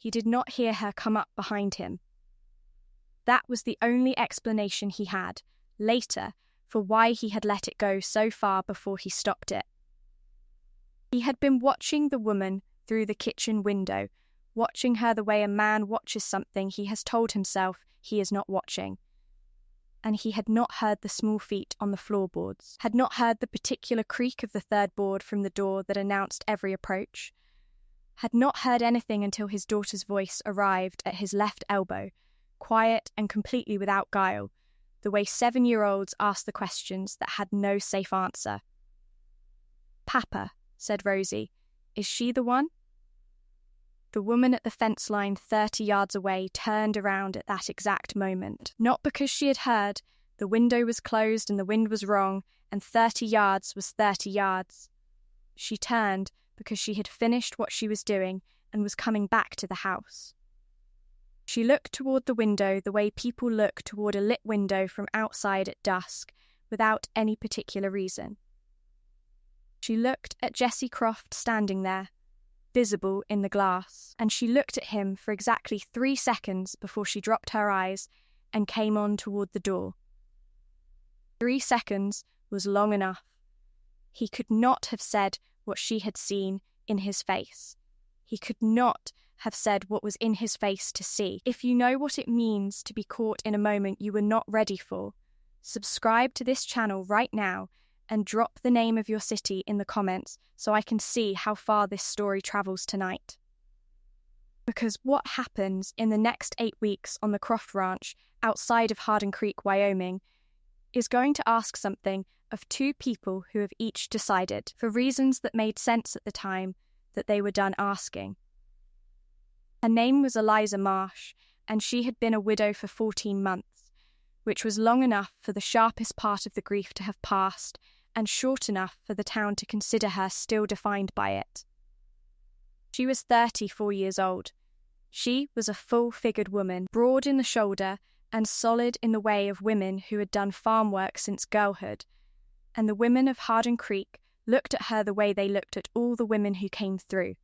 he did not hear her come up behind him. That was the only explanation he had, later, for why he had let it go so far before he stopped it. He had been watching the woman through the kitchen window, watching her the way a man watches something he has told himself he is not watching. And he had not heard the small feet on the floorboards, had not heard the particular creak of the third board from the door that announced every approach, had not heard anything until his daughter's voice arrived at his left elbow, quiet and completely without guile, the way 7-year-olds ask the questions that had no safe answer. "Papa," said Rosie, "is she the one?" The woman at the fence line 30 yards away turned around at that exact moment. Not because she had heard, the window was closed and the wind was wrong, and 30 yards was 30 yards. She turned because she had finished what she was doing and was coming back to the house. She looked toward the window the way people look toward a lit window from outside at dusk, without any particular reason. She looked at Jesse Croft standing there, visible in the glass, and she looked at him for exactly 3 seconds before she dropped her eyes and came on toward the door. 3 seconds was long enough. He could not have said what she had seen in his face. He could not have said what was in his face to see. If you know what it means to be caught in a moment you were not ready for, subscribe to this channel right now and drop the name of your city in the comments so I can see how far this story travels tonight. Because what happens in the next 8 weeks on the Croft Ranch outside of Hardin Creek, Wyoming, is going to ask something of 2 people who have each decided, for reasons that made sense at the time, that they were done asking. Her name was Eliza Marsh, and she had been a widow for 14 months, which was long enough for the sharpest part of the grief to have passed, and short enough for the town to consider her still defined by it. She was 34 years old. She was a full-figured woman, broad in the shoulder and solid in the way of women who had done farm work since girlhood, and the women of Hardin Creek looked at her the way they looked at all the women who came through,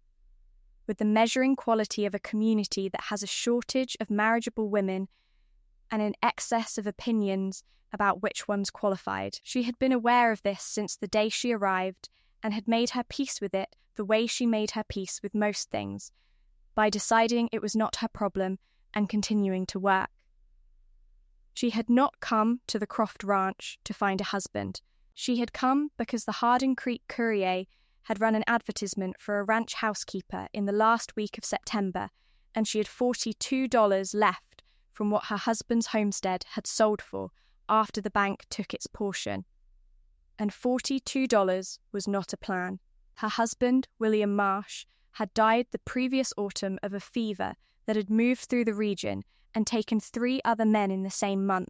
with the measuring quality of a community that has a shortage of marriageable women and an excess of opinions about which ones qualified. She had been aware of this since the day she arrived and had made her peace with it the way she made her peace with most things, by deciding it was not her problem and continuing to work. She had not come to the Croft Ranch to find a husband. She had come because the Hardin Creek Courier had run an advertisement for a ranch housekeeper in the last week of September, and she had $42 left from what her husband's homestead had sold for after the bank took its portion. And $42 was not a plan. Her husband, William Marsh, had died the previous autumn of a fever that had moved through the region and taken 3 other men in the same month,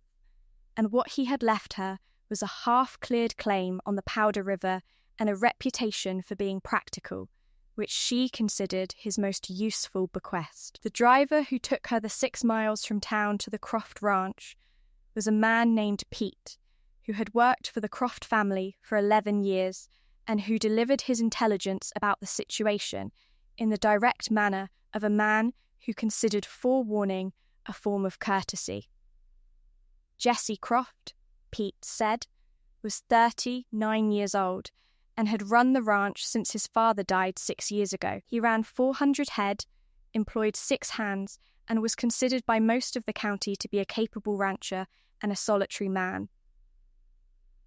and what he had left her was a half-cleared claim on the Powder River and a reputation for being practical, which she considered his most useful bequest. The driver who took her the 6 miles from town to the Croft Ranch was a man named Pete, who had worked for the Croft family for 11 years and who delivered his intelligence about the situation in the direct manner of a man who considered forewarning a form of courtesy. Jesse Croft, Pete said, was 39 years old and had run the ranch since his father died 6 years ago. He ran 400 head, employed 6 hands, and was considered by most of the county to be a capable rancher and a solitary man.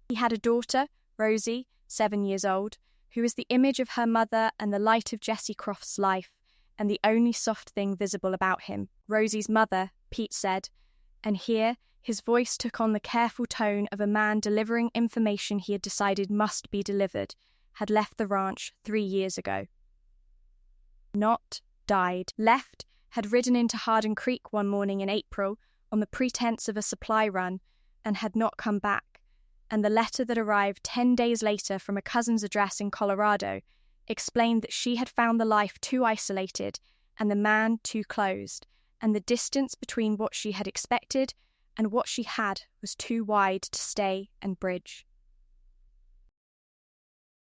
He had a daughter, Rosie, 7 years old, who was the image of her mother and the light of Jesse Croft's life, and the only soft thing visible about him. Rosie's mother, Pete said, and here his voice took on the careful tone of a man delivering information he had decided must be delivered, had left the ranch 3 years ago. Not died. Left, had ridden into Hardin Creek one morning in April on the pretense of a supply run, and had not come back, and the letter that arrived 10 days later from a cousin's address in Colorado explained that she had found the life too isolated and the man too closed, and the distance between what she had expected and what she had was too wide to stay and bridge.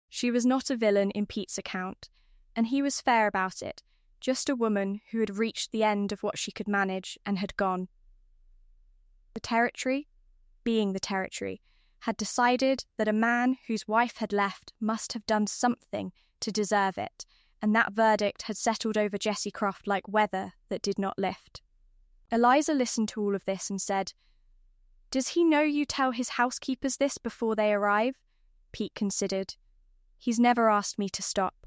She was not a villain in Pete's account, and he was fair about it, just a woman who had reached the end of what she could manage and had gone. The territory, being the territory, had decided that a man whose wife had left must have done something to deserve it, and that verdict had settled over Jessie Croft like weather that did not lift. Eliza listened to all of this and said, "Does he know you tell his housekeepers this before they arrive?" Pete considered. "He's never asked me to stop."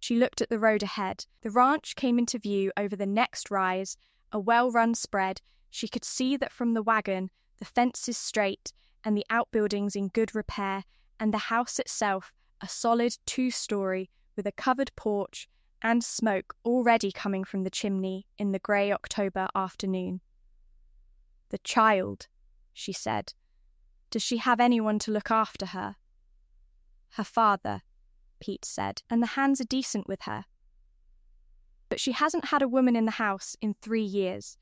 She looked at the road ahead. The ranch came into view over the next rise, a well-run spread. She could see that from the wagon, the fences straight and the outbuildings in good repair, and the house itself a solid 2-story with a covered porch and smoke already coming from the chimney in the grey October afternoon. "The child," she said. "Does she have anyone to look after her?" "Her father," Pete said, "and the hands are decent with her. But she hasn't had a woman in the house in 3 years.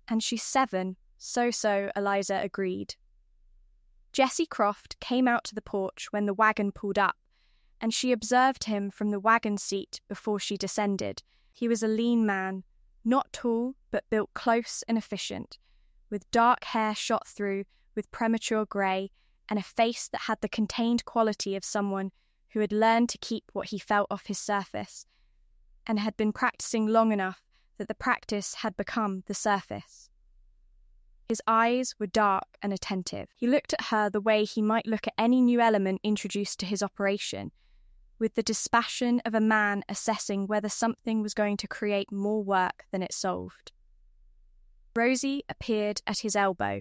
And she's 7, so, Eliza agreed. Jessie Croft came out to the porch when the wagon pulled up, and she observed him from the wagon seat before she descended. He was a lean man, not tall, but built close and efficient, with dark hair shot through with premature grey, and a face that had the contained quality of someone who had learned to keep what he felt off his surface, and had been practicing long enough that the practice had become the surface. His eyes were dark and attentive. He looked at her the way he might look at any new element introduced to his operation, with the dispassion of a man assessing whether something was going to create more work than it solved. Rosie appeared at his elbow.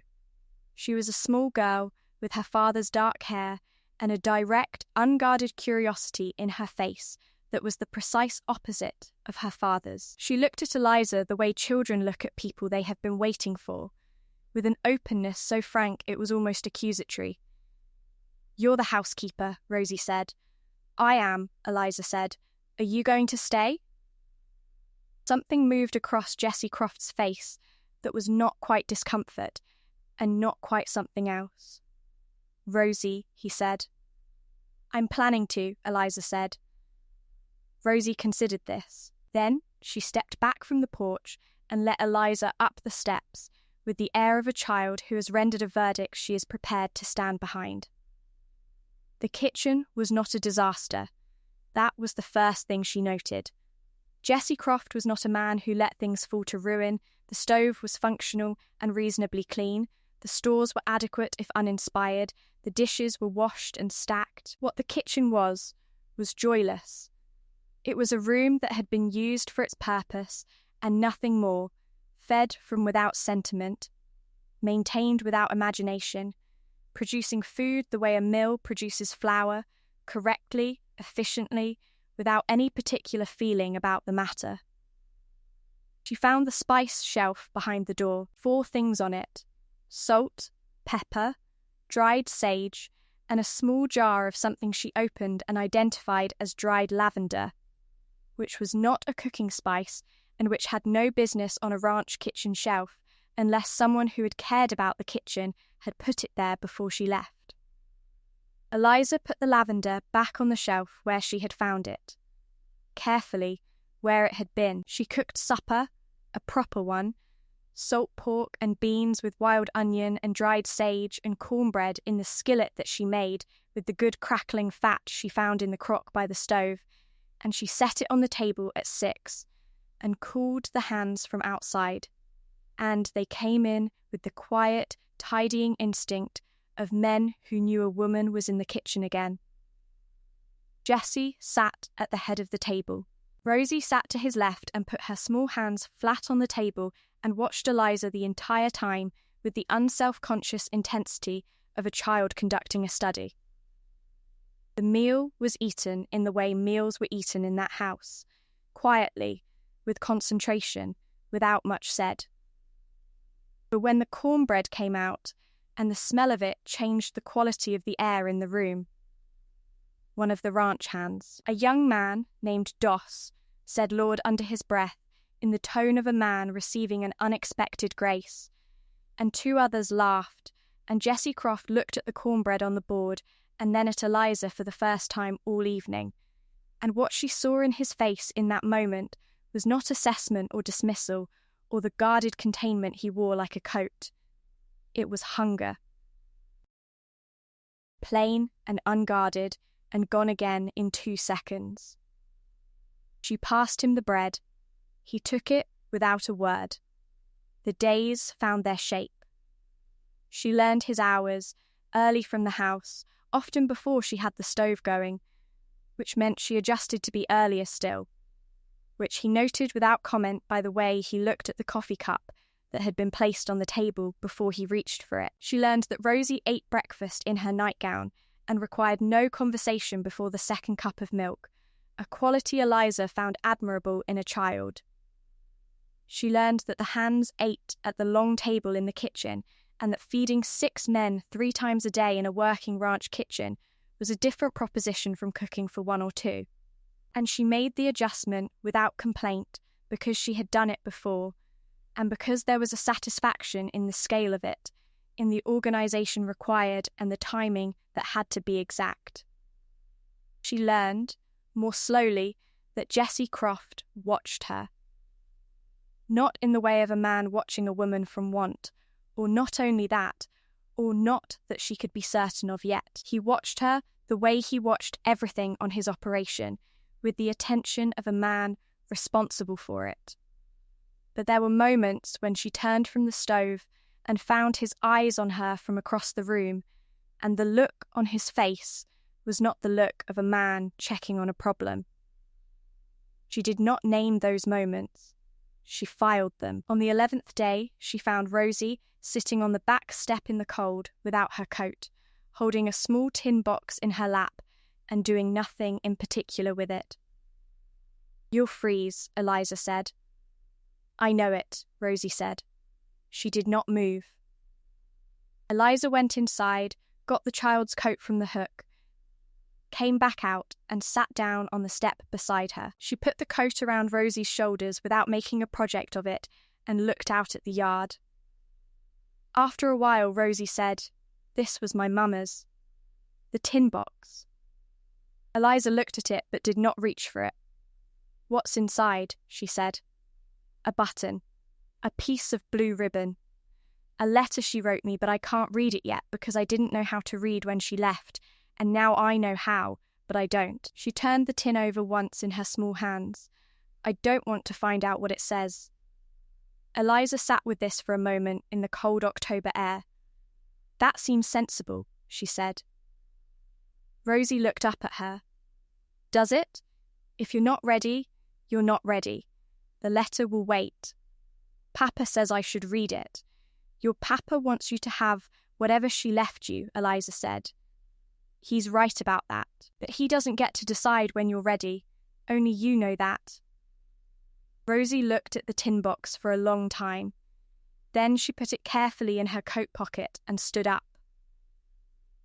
She was a small girl with her father's dark hair and a direct, unguarded curiosity in her face that was the precise opposite of her father's. She looked at Eliza the way children look at people they have been waiting for, with an openness so frank it was almost accusatory. "You're the housekeeper," Rosie said. "I am," Eliza said. "Are you going to stay?" Something moved across Jessie Croft's face that was not quite discomfort, and not quite something else. "Rosie," he said. "I'm planning to," Eliza said. Rosie considered this. Then she stepped back from the porch and let Eliza up the steps, with the air of a child who has rendered a verdict she is prepared to stand behind. The kitchen was not a disaster. That was the first thing she noted. Jessie Croft was not a man who let things fall to ruin. The stove was functional and reasonably clean. The stores were adequate if uninspired. The dishes were washed and stacked. What the kitchen was joyless. It was a room that had been used for its purpose and nothing more, fed from without sentiment, maintained without imagination, producing food the way a mill produces flour, correctly, efficiently, without any particular feeling about the matter. She found the spice shelf behind the door, 4 things on it: salt, pepper, dried sage, and a small jar of something she opened and identified as dried lavender, which was not a cooking spice and which had no business on a ranch kitchen shelf unless someone who had cared about the kitchen had put it there before she left. Eliza put the lavender back on the shelf where she had found it. Carefully, where it had been, she cooked supper, a proper one, salt pork and beans with wild onion and dried sage and cornbread in the skillet that she made with the good crackling fat she found in the crock by the stove, and she set it on the table at 6 and called the hands from outside, and they came in with the quiet, tidying instinct of men who knew a woman was in the kitchen again. Jessie sat at the head of the table. Rosie sat to his left and put her small hands flat on the table and watched Eliza the entire time with the unself-conscious intensity of a child conducting a study. The meal was eaten in the way meals were eaten in that house, quietly, with concentration, without much said. But when the cornbread came out, and the smell of it changed the quality of the air in the room, one of the ranch hands, a young man named Doss, said Lord under his breath, in the tone of a man receiving an unexpected grace, and 2 others laughed, and Jessie Croft looked at the cornbread on the board and then at Eliza for the first time all evening, And what she saw in his face in that moment was not assessment or dismissal or the guarded containment he wore like a coat. It was hunger. Plain and unguarded and gone again in 2 seconds. She passed him the bread. He took it without a word. The days found their shape. She learned his hours, early from the house, often before she had the stove going, which meant she adjusted to be earlier still, which he noted without comment by the way he looked at the coffee cup that had been placed on the table before he reached for it. She learned that Rosie ate breakfast in her nightgown and required no conversation before the second cup of milk, a quality Eliza found admirable in a child. She learned that the hands ate at the long table in the kitchen and that feeding 6 men 3 times a day in a working ranch kitchen was a different proposition from cooking for 1 or 2. And she made the adjustment without complaint because she had done it before, and because there was a satisfaction in the scale of it, in the organisation required and the timing that had to be exact. She learned, more slowly, that Jessie Croft watched her. Not in the way of a man watching a woman from want, or not only that, or not that she could be certain of yet. He watched her the way he watched everything on his operation, with the attention of a man responsible for it. But there were moments when she turned from the stove and found his eyes on her from across the room, and the look on his face was not the look of a man checking on a problem. She did not name those moments. She filed them. On the 11th day, she found Rosie sitting on the back step in the cold without her coat, holding a small tin box in her lap and doing nothing in particular with it. "You'll freeze," Eliza said. "I know it," Rosie said. She did not move. Eliza went inside, got the child's coat from the hook, came back out and sat down on the step beside her. She put the coat around Rosie's shoulders without making a project of it and looked out at the yard. After a while, Rosie said, "This was my mama's. The tin box." Eliza looked at it but did not reach for it. "What's inside?" she said. "A button. A piece of blue ribbon. A letter she wrote me, but I can't read it yet because I didn't know how to read when she left, and now I know how, but I don't." She turned the tin over once in her small hands. "I don't want to find out what it says." Eliza sat with this for a moment in the cold October air. "That seems sensible," she said. Rosie looked up at her. "Does it? If you're not ready, you're not ready. The letter will wait. Papa says I should read it. Your papa wants you to have whatever she left you," Eliza said. "He's right about that, but he doesn't get to decide when you're ready. Only you know that." Rosie looked at the tin box for a long time. Then she put it carefully in her coat pocket and stood up.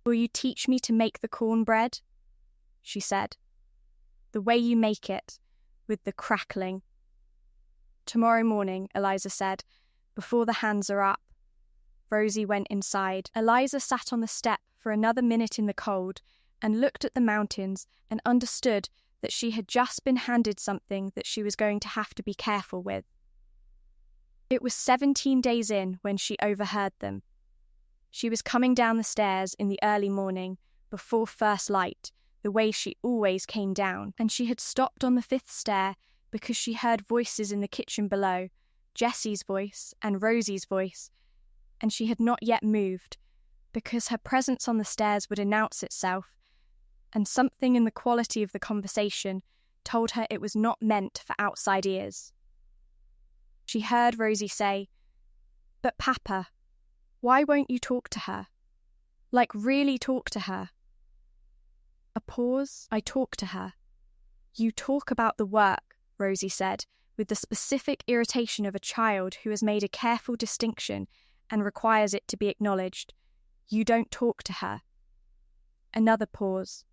"Will you teach me to make the cornbread?" she said. "The way you make it, with the crackling." "Tomorrow morning," Eliza said, "before the hands are up." Rosie went inside. Eliza sat on the step for another minute in the cold and looked at the mountains and understood that she had just been handed something that she was going to have to be careful with. It was 17 days in when she overheard them. She was coming down the stairs in the early morning, before first light, the way she always came down, and she had stopped on the 5th stair because she heard voices in the kitchen below, Jessie's voice and Rosie's voice, and she had not yet moved, because her presence on the stairs would announce itself, and something in the quality of the conversation told her it was not meant for outside ears. She heard Rosie say, "But Papa, why won't you talk to her? Like really talk to her?" A pause. "I talk to her." "You talk about the work," Rosie said, with the specific irritation of a child who has made a careful distinction and requires it to be acknowledged. "You don't talk to her." Another pause.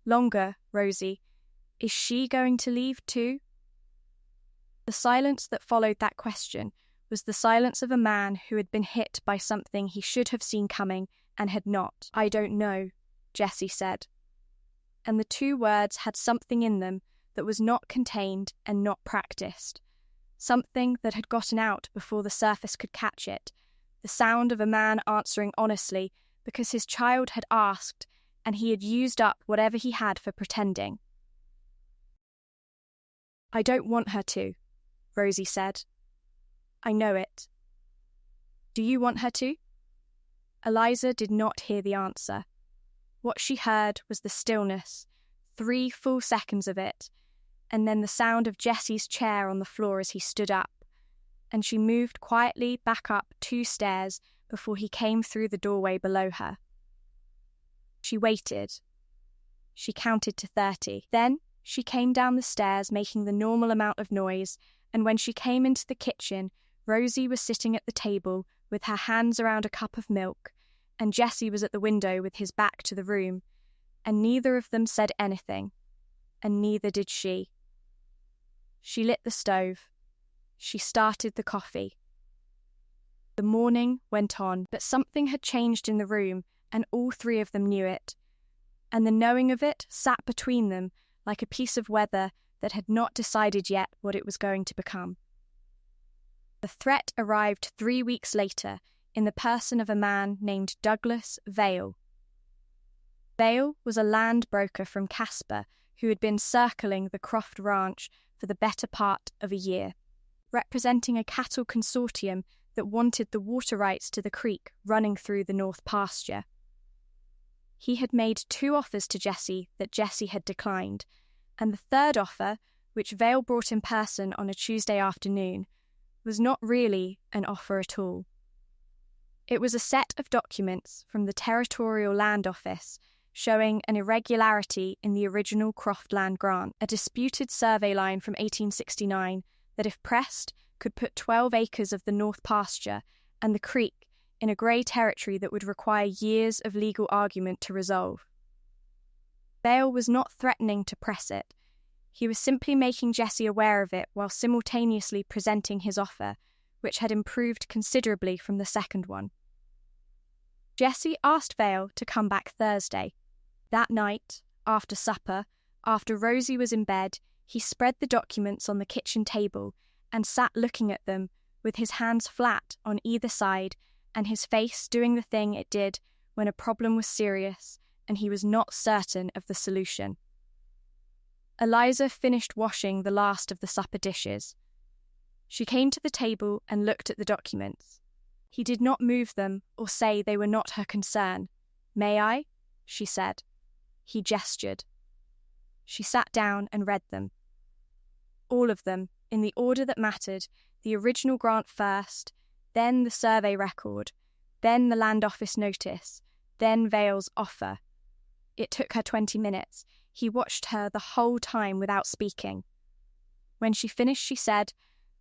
"Longer, Rosie. Is she going to leave too?" The silence that followed that question was the silence of a man who had been hit by something he should have seen coming and had not. "I don't know," Jessie said. And the 2 words had something in them that was not contained and not practiced. Something that had gotten out before the surface could catch it. The sound of a man answering honestly because his child had asked and he had used up whatever he had for pretending. "I don't want her to," Rosie said. "I know it." "Do you want her to?" Eliza did not hear the answer. What she heard was the stillness, 3 full seconds of it, and then the sound of Jesse's chair on the floor as he stood up, and she moved quietly back up 2 stairs before he came through the doorway below her. She waited. She counted to 30. Then she came down the stairs making the normal amount of noise, and when she came into the kitchen, Rosie was sitting at the table with her hands around a cup of milk, and Jesse was at the window with his back to the room, and neither of them said anything, and neither did she. She lit the stove. She started the coffee. The morning went on, but something had changed in the room, and all 3 of them knew it, and the knowing of it sat between them like a piece of weather that had not decided yet what it was going to become. The threat arrived 3 weeks later in the person of a man named Douglas Vale. Vale was a land broker from Casper who had been circling the Croft Ranch for the better part of a year, representing a cattle consortium that wanted the water rights to the creek running through the North Pasture. He had made 2 offers to Jesse that Jesse had declined, and the third offer, which Vale brought in person on a Tuesday afternoon, was not really an offer at all. It was a set of documents from the Territorial Land Office showing an irregularity in the original Croft land grant, a disputed survey line from 1869 that, if pressed, could put 12 acres of the North Pasture and the creek in a grey territory that would require years of legal argument to resolve. Vale was not threatening to press it. He was simply making Jesse aware of it while simultaneously presenting his offer, which had improved considerably from the second one. Jesse asked Vale to come back Thursday. That night, after supper, after Rosie was in bed, he spread the documents on the kitchen table and sat looking at them with his hands flat on either side and his face doing the thing it did when a problem was serious and he was not certain of the solution. Eliza finished washing the last of the supper dishes. She came to the table and looked at the documents. He did not move them or say they were not her concern. "May I?" she said. He gestured. She sat down and read them. All of them, in the order that mattered, the original grant first, then the survey record, then the land office notice, then Vale's offer. It took her 20 minutes. He watched her the whole time without speaking. When she finished, she said,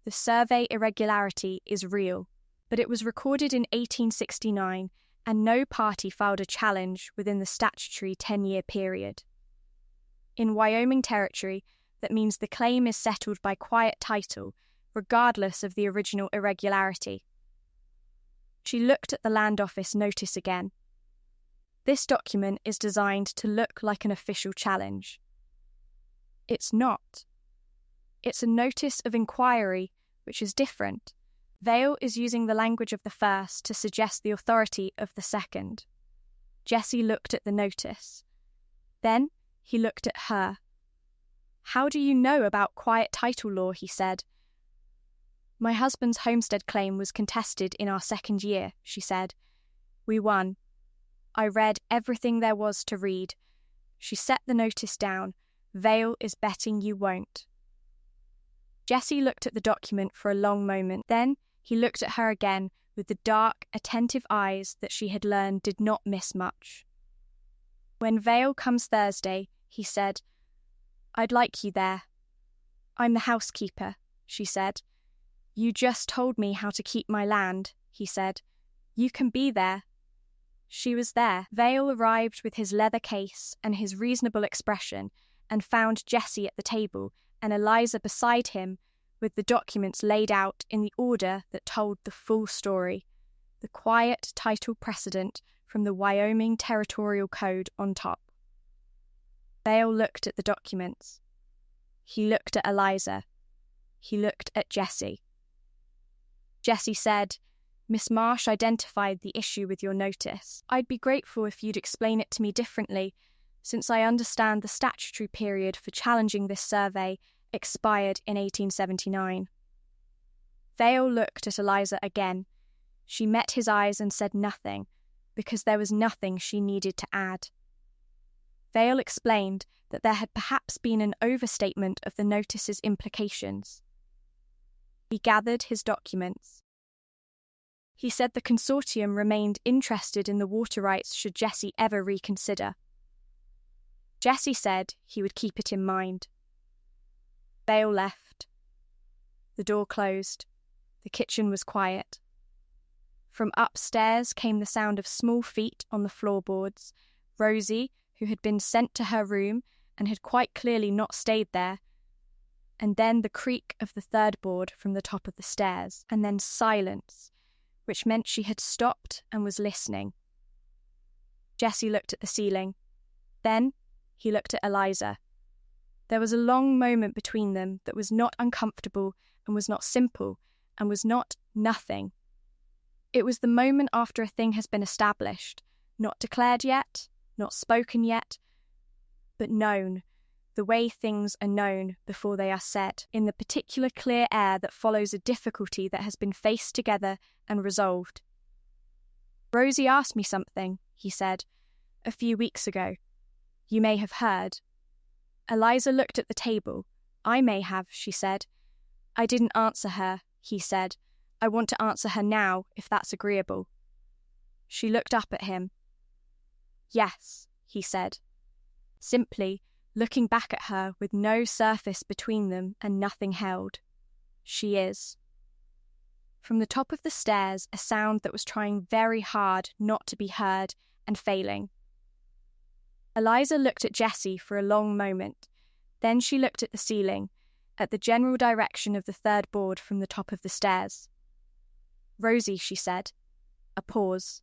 "The survey irregularity is real, but it was recorded in 1869 and no party filed a challenge within the statutory 10-year period. In Wyoming territory, that means the claim is settled by quiet title, regardless of the original irregularity." She looked at the land office notice again. This document is designed to look like an official challenge. It's not. It's a notice of inquiry, which is different. Vale is using the language of the first to suggest the authority of the second. Jesse looked at the notice. Then he looked at her. "How do you know about quiet title law?" he said. "My husband's homestead claim was contested in our 2nd year," she said. "We won. I read everything there was to read." She set the notice down. "Vale is betting you won't." Jesse looked at the document for a long moment. Then he looked at her again with the dark, attentive eyes that she had learned did not miss much. "When Vale comes Thursday," he said, "I'd like you there." "I'm the housekeeper," she said. "You just told me how to keep my land," he said. "You can be there." She was there. Vale arrived with his leather case and his reasonable expression and found Jesse at the table and Eliza beside him with the documents laid out in the order that told the full story, the quiet title precedent from the Wyoming Territorial Code on top. Vale looked at the documents. He looked at Eliza. He looked at Jessie. Jessie said, "Miss Marsh identified the issue with your notice. I'd be grateful if you'd explain it to me differently, since I understand the statutory period for challenging this survey expired in 1879. Vale looked at Eliza again. She met his eyes and said nothing, because there was nothing she needed to add. Vale explained that there had perhaps been an overstatement of the notice's implications. He gathered his documents. He said the consortium remained interested in the water rights should Jessie ever reconsider. Jessie said he would keep it in mind. Vale left. The door closed. The kitchen was quiet. From upstairs came the sound of small feet on the floorboards. Rosie, who had been sent to her room and had quite clearly not stayed there, and then the creak of the third board from the top of the stairs, and then silence, which meant she had stopped and was listening. Jessie looked at the ceiling. Then he looked at Eliza. There was a long moment between them that was not uncomfortable and was not simple and was not nothing. It was the moment after a thing has been established, not declared yet, not spoken yet, but known, the way things are known before they are said, in the particular clear air that follows a difficulty that has been faced together and resolved. "Rosie asked me something," he said, "a few weeks ago. You may have heard." Eliza looked at the table. "I may have," she said. "I didn't answer her," he said. "I want to answer her now, if that's agreeable." She looked up at him. "Yes," he said, simply looking back at her with no surface between them and nothing held. "She is." From the top of the stairs, a sound that was trying very hard not to be heard and failing. Eliza looked at Jessie for a long moment. Then she looked at the ceiling, at the general direction of the third board from the top of the stairs. "Rosie," she said. A pause.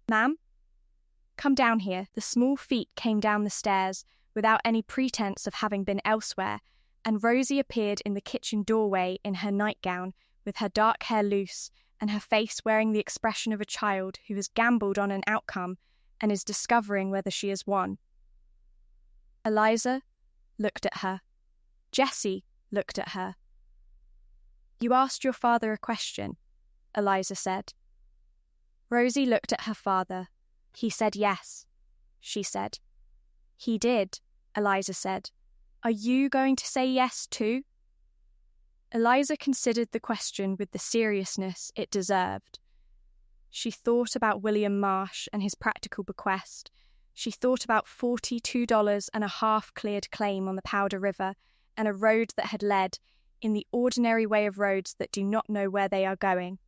"Ma'am? Come down here." The small feet came down the stairs without any pretense of having been elsewhere, and Rosie appeared in the kitchen doorway in her nightgown, with her dark hair loose and her face wearing the expression of a child who has gambled on an outcome and is discovering whether she has won. Eliza looked at her. Jessie looked at her. "You asked your father a question," Eliza said. Rosie looked at her father. "He said yes," she said. "He did," Eliza said. "Are you going to say yes too?" Eliza considered the question with the seriousness it deserved. She thought about William Marsh and his practical bequest. She thought about $42.50 cleared claim on the Powder River and a road that had led, in the ordinary way of roads that do not know where they are going,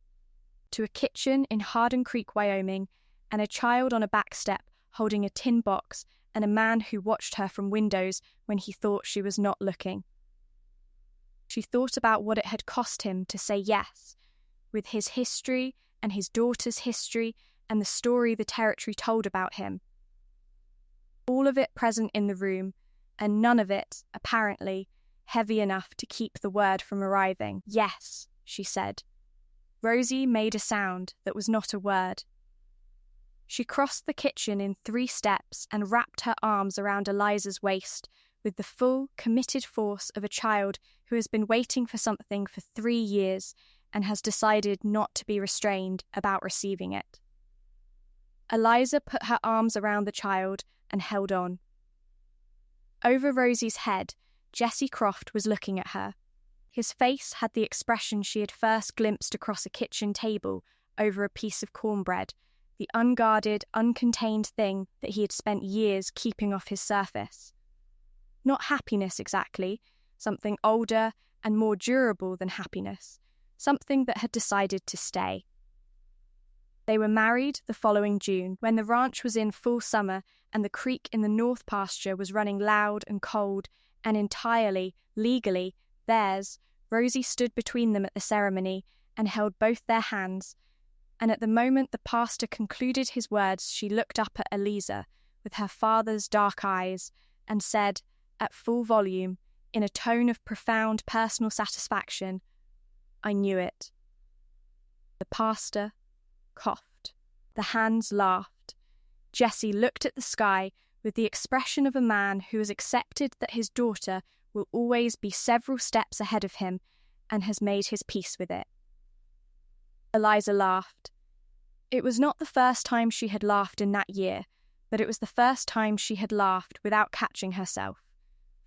to a kitchen in Hardin Creek, Wyoming, and a child on a back step holding a tin box and a man who watched her from windows when he thought she was not looking. She thought about what it had cost him to say yes, with his history and his daughter's history and the story the territory told about him. All of it present in the room, and none of it, apparently, heavy enough to keep the word from arriving. "Yes," she said. Rosie made a sound that was not a word. She crossed the kitchen in 3 steps and wrapped her arms around Eliza's waist with the full, committed force of a child who has been waiting for something for 3 years and has decided not to be restrained about receiving it. Eliza put her arms around the child and held on. Over Rosie's head, Jesse Croft was looking at her. His face had the expression she had first glimpsed across a kitchen table over a piece of cornbread, the unguarded, uncontained thing that he had spent years keeping off his surface. Not happiness exactly, something older and more durable than happiness, something that had decided to stay. They were married the following June, when the ranch was in full summer and the creek in the north pasture was running loud and cold and entirely, legally, theirs. Rosie stood between them at the ceremony and held both their hands, and at the moment the pastor concluded his words she looked up at Eliza with her father's dark eyes and said, at full volume, in a tone of profound personal satisfaction. "I knew it." The pastor coughed. The hands laughed. Jesse looked at the sky with the expression of a man who has accepted that his daughter will always be several steps ahead of him and has made his peace with it. Eliza laughed. It was not the first time she had laughed in that year, but it was the first time she had laughed without catching herself,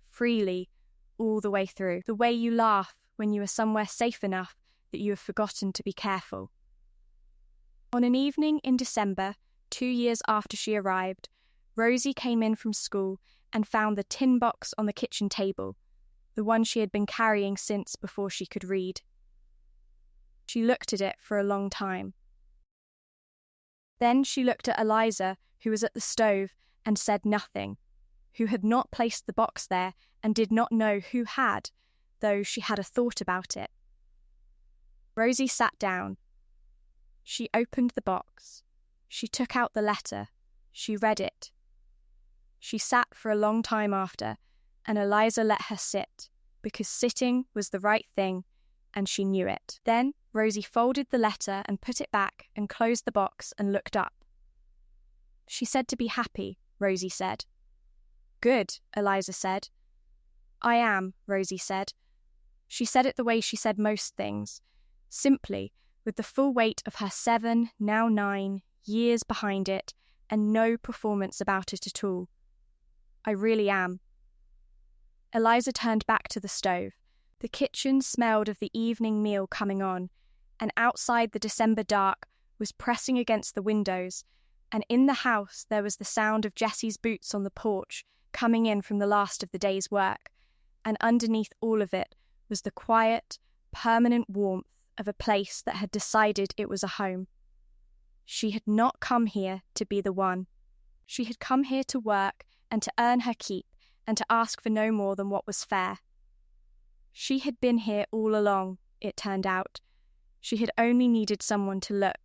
freely, all the way through, the way you laugh when you are somewhere safe enough that you have forgotten to be careful. On an evening in December, 2 years after she arrived, Rosie came in from school and found the tin box on the kitchen table, the one she had been carrying since before she could read. She looked at it for a long time. Then she looked at Eliza, who was at the stove, and said nothing, who had not placed the box there and did not know who had, though she had a thought about it. Rosie sat down. She opened the box. She took out the letter. She read it. She sat for a long time after, and Eliza let her sit, because sitting was the right thing, and she knew it. Then Rosie folded the letter and put it back and closed the box and looked up. She said to be happy, Rosie said. Good, Eliza said. I am, Rosie said. She said it the way she said most things, simply, with the full weight of her 7, now 9, years behind it, and no performance about it at all. I really am. Eliza turned back to the stove. The kitchen smelled of the evening meal coming on, and outside the December dark was pressing against the windows, and in the house there was the sound of Jesse's boots on the porch coming in from the last of the day's work, and underneath all of it was the quiet, permanent warmth of a place that had decided it was a home. She had not come here to be the one. She had come here to work and to earn her keep and to ask for no more than what was fair. She had been here all along, it turned out. She had only needed someone to look.